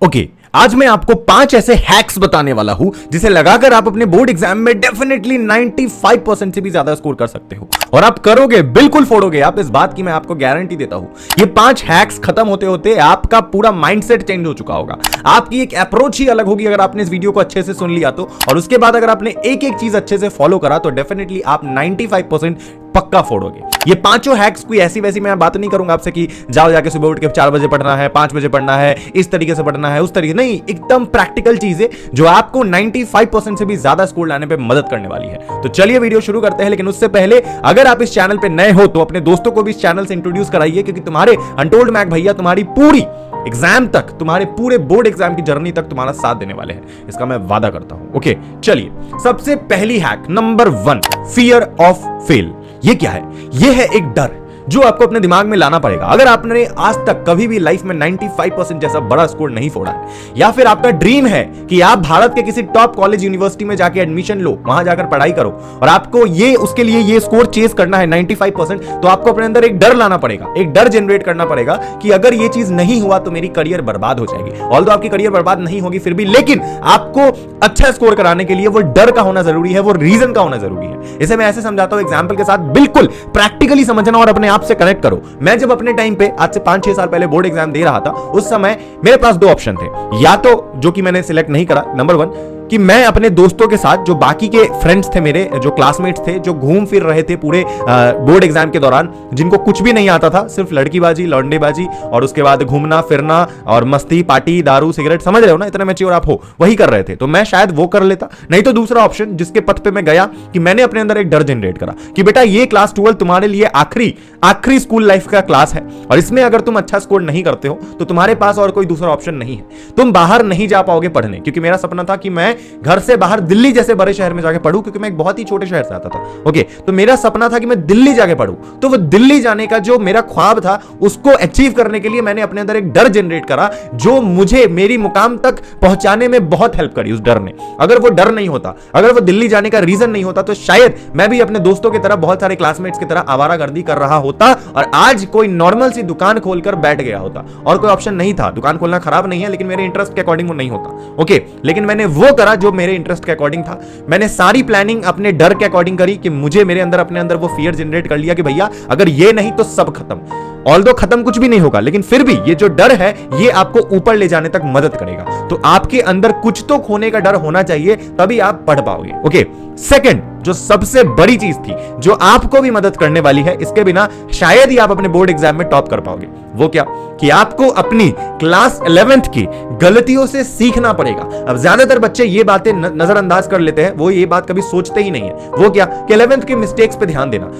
Okay, आज मैं आपको 5 ऐसे हैक्स बताने वाला हूं जिसे लगाकर आप अपने बोर्ड एग्जाम में डेफिनेटली 95% से भी ज्यादा स्कोर कर सकते हो। और आप करोगे, बिल्कुल फोड़ोगे आप, इस बात की मैं आपको गारंटी देता हूं। ये 5 हैक्स खत्म होते होते आपका पूरा माइंडसेट चेंज हो चुका होगा, आपकी एक अप्रोच ही अलग होगी अगर आपने इस वीडियो को अच्छे से सुन लिया तो। और उसके बाद अगर आपने एक एक चीज अच्छे से फॉलो करा तो डेफिनेटली आप 95% पक्का फोड़ोगे। ये पांचों हैक्स कोई ऐसी वैसी मैं बात नहीं करूंगा आपसे कि जाओ जाके सुबह उठ के 4 बजे पढ़ना है, 5 बजे पढ़ना है, इस तरीके से पढ़ना है, उस तरीके नहीं, एकदम प्रैक्टिकल चीजें जो आपको 95% से भी ज्यादा स्कोर लाने पे मदद करने वाली है। तो चलिए वीडियो शुरू करते हैं, लेकिन उससे पहले अगर आप इस चैनल पे नए हो तो अपने दोस्तों को भी इस चैनल से इंट्रोड्यूस कराइए, क्योंकि तुम्हारे अनटोल्ड मैक भैया तुम्हारी पूरी एग्जाम तक, तुम्हारे पूरे बोर्ड एग्जाम की जर्नी तक तुम्हारा साथ देने वाले हैं, इसका मैं वादा करता हूं। ओके, चलिए सबसे पहली hack number 1, fear of fail. ये क्या है? ये है एक डर जो आपको अपने दिमाग में लाना पड़ेगा। अगर आपने आज तक कभी भी लाइफ में 95% जैसा बड़ा स्कोर नहीं फोड़ा है, या फिर आपका ड्रीम है कि आप भारत के किसी टॉप कॉलेज यूनिवर्सिटी में जाके एडमिशन लो, वहां जाकर पढ़ाई करो, और आपको ये उसके लिए ये स्कोर चेस करना है 95%, तो आपको अपने अंदर एक डर लाना पड़ेगा, एक डर जनरेट करना पड़ेगा कि अगर ये चीज नहीं हुआ तो मेरी करियर बर्बाद हो जाएगी। ऑल्दो आपकी करियर बर्बाद नहीं होगी फिर भी, लेकिन आपको अच्छा स्कोर कराने के लिए वो डर का होना जरूरी है, वो रीजन का होना जरूरी है। इसे मैं ऐसे समझाता हूं एग्जाम्पल के साथ, बिल्कुल प्रैक्टिकली समझना और अपने आप से कनेक्ट करो। मैं जब अपने टाइम पे आज से 5-6 साल पहले बोर्ड एग्जाम दे रहा था, उस समय मेरे पास 2 ऑप्शन थे, या तो जो कि मैंने सिलेक्ट नहीं करा, नंबर 1 कि मैं अपने दोस्तों के साथ, जो बाकी के फ्रेंड्स थे मेरे, जो क्लासमेट्स थे, जो घूम फिर रहे थे पूरे बोर्ड एग्जाम के दौरान, जिनको कुछ भी नहीं आता था, सिर्फ लड़कीबाजी, लौंडेबाजी और उसके बाद घूमना फिरना और मस्ती, पार्टी, दारू, सिगरेट, समझ रहे हो ना, इतना मैच्योर आप हो, वही कर रहे थे, तो मैं शायद वो कर लेता। नहीं तो दूसरा ऑप्शन जिसके पथ पे मैं गया कि मैंने अपने अंदर एक डर जनरेट करा कि बेटा ये क्लास 12 तुम्हारे लिए आखिरी स्कूल लाइफ का क्लास है, और इसमें अगर तुम अच्छा स्कोर नहीं करते हो तो तुम्हारे पास और कोई दूसरा ऑप्शन नहीं है, तुम बाहर नहीं जा पाओगे पढ़ने। क्योंकि मेरा सपना था कि मैं घर से बाहर दिल्ली जैसे बड़े शहर में जाके पढ़ूं, क्योंकि मैं एक बहुत ही छोटे शहर से आता था। ओके, तो मेरा सपना था कि मैं दिल्ली जाके पढ़ूं। तो वो दिल्ली जाने का जो मेरा ख्वाब था, उसको अचीव करने के लिए मैंने अपने अंदर एक डर जनरेट करा, जो मुझे मेरी मुकाम तक पहुंचाने में बहुत हेल्प करी। उस डर ने, अगर वो डर नहीं होता, अगर वो दिल्ली जाने का रीजन नहीं होता, तो शायद मैं भी अपने दोस्तों की तरह, बहुत सारे क्लासमेट्स की तरह आवारागर्दी कर रहा होता और आज कोई नॉर्मल सी दुकान खोलकर बैठ गया होता। और कोई ऑप्शन नहीं था। दुकान खोलना खराब नहीं है, लेकिन मेरे इंटरेस्ट के अकॉर्डिंग वो नहीं होता। ओके, लेकिन मैंने वो करा जो मेरे इंटरेस्ट के अकॉर्डिंग था। मैंने सारी प्लानिंग अपने डर के अकॉर्डिंग करी कि मुझे मेरे अंदर, अपने अंदर वो फियर जनरेट कर लिया कि भैया अगर ये नहीं तो सब खत्म। ऑल्दो खत्म कुछ भी नहीं होगा, लेकिन फिर भी ये जो डर है ये आपको ऊपर ले जाने तक मदद करेगा। तो आपके अंदर कुछ तो खोने का डर होना चाहिए, तभी आप पढ़ पाओगे। ओके, सेकंड, जो सबसे बड़ी चीज थी जो आपको भी मदद करने वाली है, इसके बिना शायद ही आप अपने बोर्ड एग्जाम में टॉप कर पाओगे, वो क्या? कि आपको अपनी क्लास 11th की गलतियों से सीखना पड़ेगा। अब ज्यादातर बच्चे ये बातें नजरअंदाज कर लेते हैं, वो ये बात कभी सोचते ही नहीं है। वो क्या? कि 11th के मिस्टेक्स पे ध्यान देना।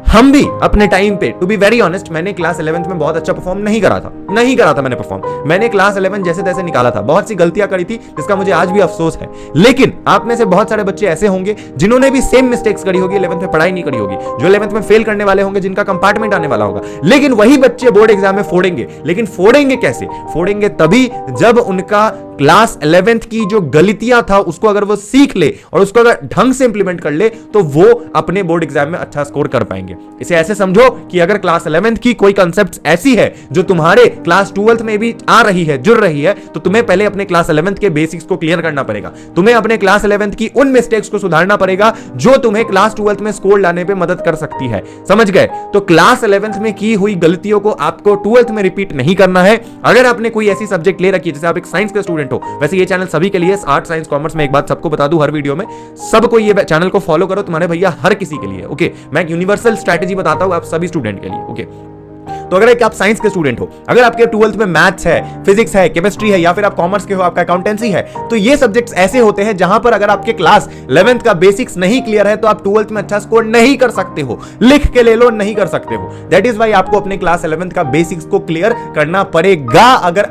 हम भी अपने टाइम पे, टू बी वेरी ऑनेस्ट, मैंने क्लास 11th में बहुत अच्छा परफॉर्म नहीं करा था मैंने परफॉर्म। मैंने क्लास 11 जैसे तैसे निकाला था, बहुत सी गलतियां करी थी जिसका मुझे आज भी अफसोस है। लेकिन आप में से बहुत सारे बच्चे ऐसे होंगे जिन्होंने भी सेम मिस्टेक्स करी होगी, 11th में पढ़ाई नहीं करी होगी, जो 11th में फेल करने वाले होंगे, जिनका कंपार्टमेंट आने वाला होगा। लेकिन वही बच्चे बोर्ड एग्जाम में फोड़ेंगे। लेकिन फोड़ेंगे कैसे? फोड़ेंगे तभी जब उनका क्लास 11th की जो गलतियां था उसको अगर वो सीख ले और उसको अगर ढंग से इंप्लीमेंट कर ले, तो वो अपने बोर्ड एग्जाम में अच्छा स्कोर कर पाएंगे। इसे ऐसे समझो कि अगर क्लास 11th की कोई कंसेप्ट ऐसी है जो तुम्हारे क्लास 12th में भी आ रही है, जुड़ रही है, तो तुम्हें पहले अपने क्लास 11th के बेसिक्स को क्लियर करना पड़ेगा। तुम्हें अपने क्लास 11th की उन मिस्टेक्स को सुधारना पड़ेगा जो तुम्हें क्लास 12th में स्कोर लाने पे मदद कर सकती है। समझ गए? तो क्लास 11th में की हुई गलतियों को आपको 12th में रिपीट नहीं करना है। अगर आपने कोई ऐसी सब्जेक्ट ले रखी है, जैसे आप एक साइंस के स्टूडेंट हो, वैसे ये चैनल सभी के लिए, आर्ट, साइंस, कॉमर्स में एक बात सबको बता दूं हर वीडियो में, सबको ये चैनल को फॉलो करो, तुम्हारे भैया हर किसी के लिए। ओके, मैं एक यूनिवर्सल स्ट्रैटेजी बताता हूं आप सभी स्टूडेंट के लिए। ओके, तो अगर एक आप साइंस के स्टूडेंट हो, अगर आपके 12th में मैथ्स है, फिजिक्स है, केमिस्ट्री है, या फिर आप कॉमर्स के हो, आपका अकाउंटेंसी है, तो ये सब्जेक्ट्स ऐसे होते हैं जहां पर अगर आपके क्लास 11th का बेसिक्स नहीं क्लियर है तो आप 12th में अच्छा स्कोर नहीं कर सकते हो। लिख के ले लो, नहीं कर सकते हो। दैट इज वाई आपको अपने क्लास 11th का बेसिक्स को क्लियर करना पड़ेगा अगर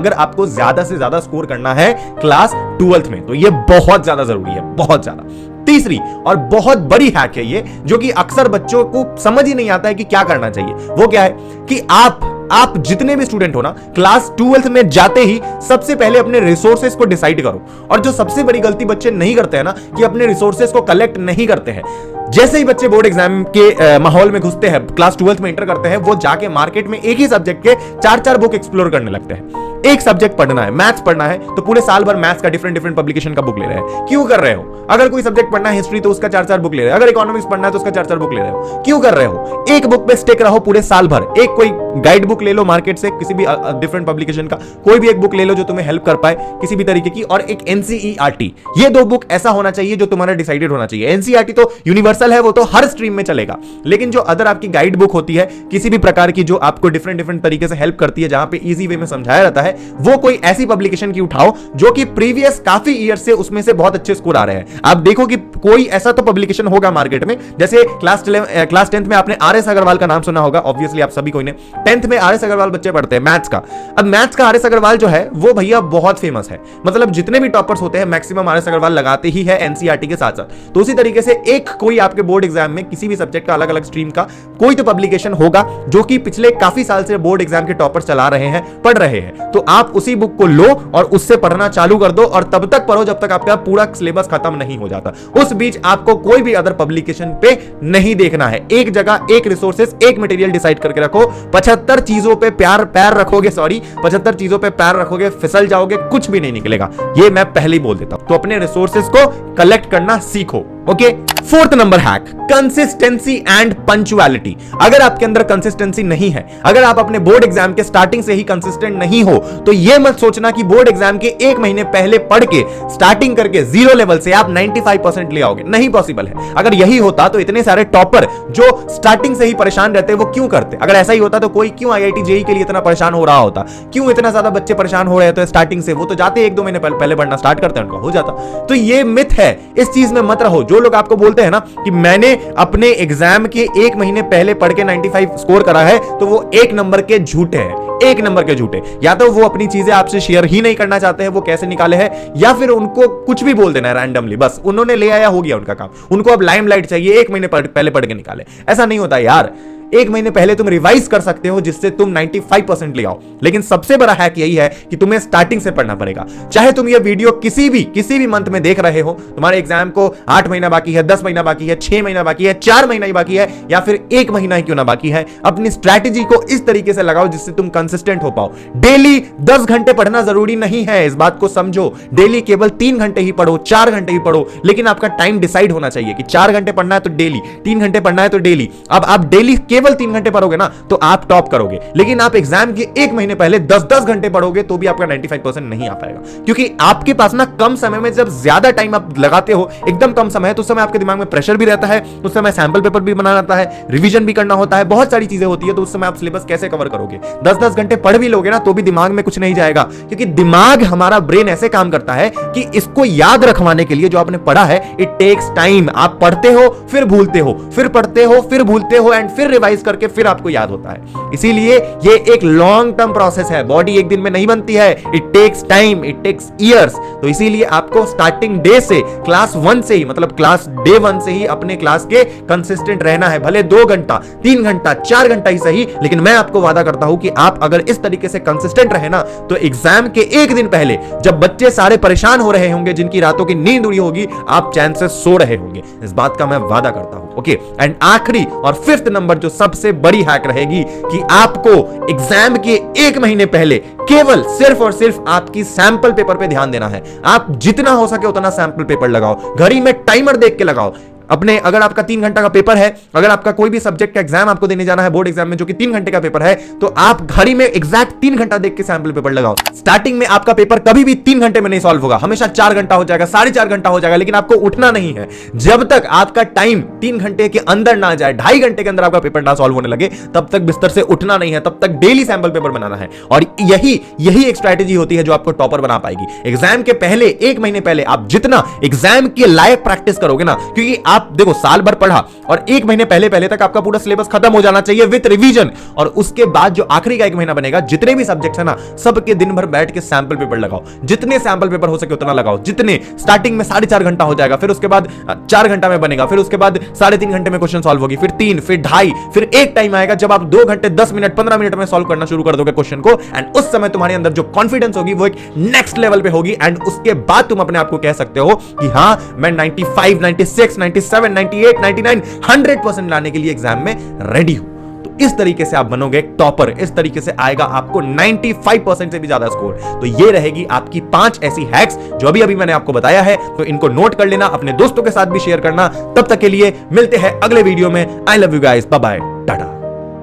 आपको ज्यादा से ज्यादा स्कोर करना है क्लास 12th में। तो ये बहुत ज्यादा जरूरी है, बहुत ज्यादा। तीसरी और बहुत बड़ी हैक है ये, जो कि अक्सर बच्चों को समझ ही नहीं आता है कि क्या करना चाहिए। वो क्या है? कि आप जितने भी स्टूडेंट हो ना, क्लास 12th में जाते ही सबसे पहले अपने रिसोर्सेज को डिसाइड करो। और जो सबसे बड़ी गलती बच्चे नहीं करते हैं ना, कि अपने रिसोर्सेज को कलेक्ट नहीं करते हैं। जैसे ही बच्चे बोर्ड एग्जाम के माहौल में घुसते हैं, क्लास 12th में एंटर करते हैं, वो जाके मार्केट में एक ही सब्जेक्ट के 4-4 बुक एक्सप्लोर करने लगते हैं। एक सब्जेक्ट पढ़ना है, मैथ्स पढ़ना है, तो पूरे साल भर मैथ्स का डिफरेंट पब्लिकेशन का बुक ले रहे हैं। क्यों कर रहे हो? अगर कोई सब्जेक्ट पढ़ना है हिस्ट्री, तो उसका 4-4 बुक ले रहे हैं। अगर इकोनॉमिक्स पढ़ना है तो उसका 4-4 बुक ले रहे हो। क्यों कर रहे हो? एक बुक पे स्टिक रहो पूरे साल भर। एक कोई गाइड बुक ले लो मार्केट से, किसी भी डिफरेंट पब्लिकेशन का कोई भी एक बुक ले लो जो तुम्हें हेल्प कर पाए किसी भी तरीके की, और एक एनसीईआरटी। ये दो बुक ऐसा होना चाहिए जो तुम्हारा डिसाइडेड होना चाहिए। एनसीईआरटी तो यूनिवर्सल है, वो तो हर स्ट्रीम में चलेगा, लेकिन जो अदर आपकी गाइड बुक होती है किसी भी प्रकार की, जो आपको डिफरेंट तरीके से हेल्प करती है, जहां पे इजी वे में समझाया रहता है, वो कोई ऐसी पब्लिकेशन की उठाओ जो कि प्रीवियस काफी ईयर से उसमें से बहुत अच्छे स्कोर आ रहे हैं। आप देखो कि कोई ऐसा तो पब्लिकेशन होगा मार्केट में, जैसे क्लास 10th में आपने आर एस अग्रवाल का नाम सुना होगा, ऑब्वियसली आप सभी कोई ने। 10th में आर एस अग्रवाल बच्चे पढ़ते हैं मैथ्स का। अब मैथ्स का आर एस अग्रवाल जो है वो भैया बहुत फेमस है, मतलब जितने भी टॉपर्स होते हैं मैक्सिमम आर एस अग्रवाल लगाते ही है एनसीईआरटी के साथ साथ। तो उसी तरीके से एक कोई आपके बोर्ड एग्जाम में किसी भी सब्जेक्ट का अलग अलग स्ट्रीम का कोई तो पब्लिकेशन होगा जो कि पिछले काफी साल से बोर्ड एग्जाम के टॉपर्स चला रहे हैं, पढ़ रहे हैं। तो आप उसी बुक को लो और उससे पढ़ना चालू कर दो, और तब तक पढ़ो जब तक आपका पूरा सिलेबस खत्म नहीं हो जाता। उस बीच आपको कोई भी अदर पब्लिकेशन पे नहीं देखना है। एक जगह, एक रिसोर्सेस, एक मटेरियल डिसाइड करके रखो। 75 चीजों पे पैर रखोगे, 75 चीजों पे पैर रखोगे, फिसल जाओगे, कुछ भी नहीं निकलेगा। ये मैं पहले ही बोल देता हूं। तो अपने रिसोर्सेस को कलेक्ट करना सीखो। Okay, 4th number hack, consistency and punctuality. अगर आपके अंदर कंसिस्टेंसी नहीं है, अगर आप अपने बोर्ड एग्जाम के स्टार्टिंग से ही कंसिस्टेंट नहीं हो, तो यह मत सोचना कि बोर्ड एग्जाम के 1 महीने पहले पढ़ के स्टार्टिंग करके 0 लेवल से आप 95% ले आओगे। नहीं पॉसिबल है। अगर यही होता तो इतने सारे टॉपर जो स्टार्टिंग से ही परेशान रहते वो क्यों करते? अगर ऐसा ही होता तो कोई क्यों आईआईटी जेईई के लिए इतना परेशान हो रहा होता? क्यों इतना ज्यादा बच्चे परेशान हो रहे होते स्टार्टिंग से? वो तो जाते 1-2 महीने पहले पढ़ना स्टार्ट करते हैं, उनका हो जाता। तो ये मिथ है, इस चीज में मत रहो। जो लोग आपको बोलते हैं ना कि मैंने अपने एग्जाम के 1 महीने पहले पढ़ के 95 स्कोर करा है, तो वो 1 नंबर के झूठे हैं। 1 नंबर के झूठे। या तो वो अपनी चीजें आपसे शेयर ही नहीं करना चाहते हैं, वो कैसे निकाले हैं, या फिर उनको कुछ भी बोल देना है रैंडमली, बस उन्होंने ले आया, हो गया उनका काम। उनको अब लाइमलाइट चाहिए, 1 महीने पहले पढ़ के निकाले। ऐसा नहीं होता यार। 1 महीने पहले तुम रिवाइज कर सकते हो जिससे तुम 95% ले आओ, लेकिन सबसे बड़ा हैक यही है कि तुम्हें स्टार्टिंग से पढ़ना पड़ेगा। चाहे तुम ये वीडियो किसी भी मंथ में देख रहे हो, तुम्हारे एग्जाम को 8 महीना बाकी है, 10 महीना बाकी है, 6 महीना बाकी है, 4 महीना ही बाकी है, या फिर 1 महीना ही क्यों ना बाकी है, अपनी स्ट्रैटेजी को इस तरीके से लगाओ जिससे तुम कंसिस्टेंट हो पाओ। डेली 10 घंटे पढ़ना जरूरी नहीं है, इस बात को समझो। डेली केवल 3 घंटे ही पढ़ो, 4 घंटे ही पढ़ो, लेकिन आपका टाइम डिसाइड होना चाहिए कि 4 घंटे पढ़ना है तो डेली, 3 घंटे पढ़ना है तो डेली। अब आप डेली केवल 3 घंटे पढ़ोगे ना तो आप टॉप करोगे, लेकिन आप एग्जाम के 1 महीने पहले 10-10 घंटे पढ़ोगे तो भी आपका 95% नहीं आ पाएगा, क्योंकि आपके पास ना कम समय में जब ज्यादा टाइम आप लगाते हो, एकदम कम समय है, तो उस समय आपके दिमाग में प्रेशर भी रहता है, उस समय सैंपल पेपर भी बनाना रहता है, रिवीजन भी करना होता है, बहुत सारी चीजें होती है। तो उस समय आप सिलेबस कैसे कवर करोगे? 10-10 घंटे पढ़ भी लोगे ना तो भी दिमाग में कुछ नहीं जाएगा, क्योंकि दिमाग, हमारा ब्रेन ऐसे काम करता है कि इसको याद रखवाने के लिए जो आपने पढ़ा है, इट टेक्स टाइम। आप पढ़ते हो, फिर भूलते हो, फिर पढ़ते हो, फिर भूलते हो, एंड फिर रिवाइज करके फिर आपको याद होता है। इसीलिए ये एक लॉन्ग टर्म प्रोसेस है, बॉडी एक दिन में नहीं बनती है, it takes time, it takes years. तो इसीलिए आपको स्टार्टिंग डे से, क्लास 1 से ही, मतलब क्लास डे 1 से ही अपने क्लास के कंसिस्टेंट रहना है। भले 2 घंटा, 3 घंटा, 4 घंटा ही सही, लेकिन मैं आपको वादा करता हूं कि आप अगर इस तरीके से कंसिस्टेंट रहे ना, तो एग्जाम के 1 दिन पहले जब बच्चे सारे परेशान हो रहे होंगे, जिनकी रातों की नींद उड़ी होगी, आप चैन से सो रहे होंगे। इस बात का मैं वादा करता हूं। ओके, एंड आखिरी और 5th नंबर जो सबसे बड़ी हैक रहेगी कि आपको एग्जाम के 1 महीने पहले केवल सिर्फ और सिर्फ आपकी सैंपल पेपर पे ध्यान देना है। आप जितना हो सके उतना सैंपल पेपर लगाओ, घड़ी में टाइमर देख के लगाओ अपने। अगर आपका 3 घंटा का पेपर है, अगर आपका कोई भी सब्जेक्ट का एग्जाम आपको देने जाना है बोर्ड एग्जाम में जो कि 3 घंटे का पेपर है, तो आप घड़ी में एग्जैक्ट 3 घंटा देख के सैंपल पेपर लगाओ। स्टार्टिंग में आपका पेपर कभी भी 3 घंटे में नहीं सॉल्व होगा, हमेशा 4 घंटा हो जाएगा, 4.5 घंटा हो जाएगा, लेकिन आपको उठना नहीं है। जब तक आपका टाइम 3 घंटे के अंदर ना जाए, 2.5 घंटे के अंदर आपका पेपर ना सॉल्व होने लगे, तब तक बिस्तर से उठना नहीं है, तब तक डेली सैंपल पेपर बनाना है। और यही एक स्ट्रैटेजी होती है जो आपको टॉपर बना पाएगी। एग्जाम के पहले 1 महीने पहले आप जितना एग्जाम के लायक प्रैक्टिस करोगे ना, क्योंकि आप देखो साल भर पढ़ा और 1 महीने पहले तक आपका पूरा सिलेबस खत्म हो जाना चाहिए विद रिवीजन, और उसके बाद जो आखिरी का 1 महीना बनेगा, जितने भी सब्जेक्ट्स है ना, सबके दिन भर बैठ के सैंपल पेपर लगाओ। जितने सैंपल पेपर हो सके उतना लगाओ, जितने। स्टार्टिंग में 4.5 घंटा हो जाएगा, फिर उसके बाद 4 घंटा में बनेगा, फिर उसके बाद 3.5 घंटे में क्वेश्चन सॉल्व होगी, फिर 3, फिर 2.5, फिर एक टाइम आएगा जब आप 2 घंटे 10 मिनट 15 मिनट में सॉल्व करना शुरू कर दोगे क्वेश्चन को, एंड उस समय तुम्हारे अंदर जो कॉन्फिडेंस होगी वो एक नेक्स्ट लेवल पे होगी, एंड उसके बाद तुम अपने आप को कह सकते हो कि हां मैं 95, 96, 97, 98, 99, 100% लाने के लिए एग्जाम में रेडी हूं। तो इस तरीके से आप बनोगे एक टॉपर, इस तरीके से आएगा आपको 95% से भी ज्यादा स्कोर। तो ये रहेगी आपकी 5 ऐसी हैक्स जो अभी मैंने आपको बताया है, तो इनको नोट कर लेना, अपने दोस्तों के साथ भी शेयर करना। तब तक के लिए मिलते हैं अगले वीडियो में। I love you guys, bye bye.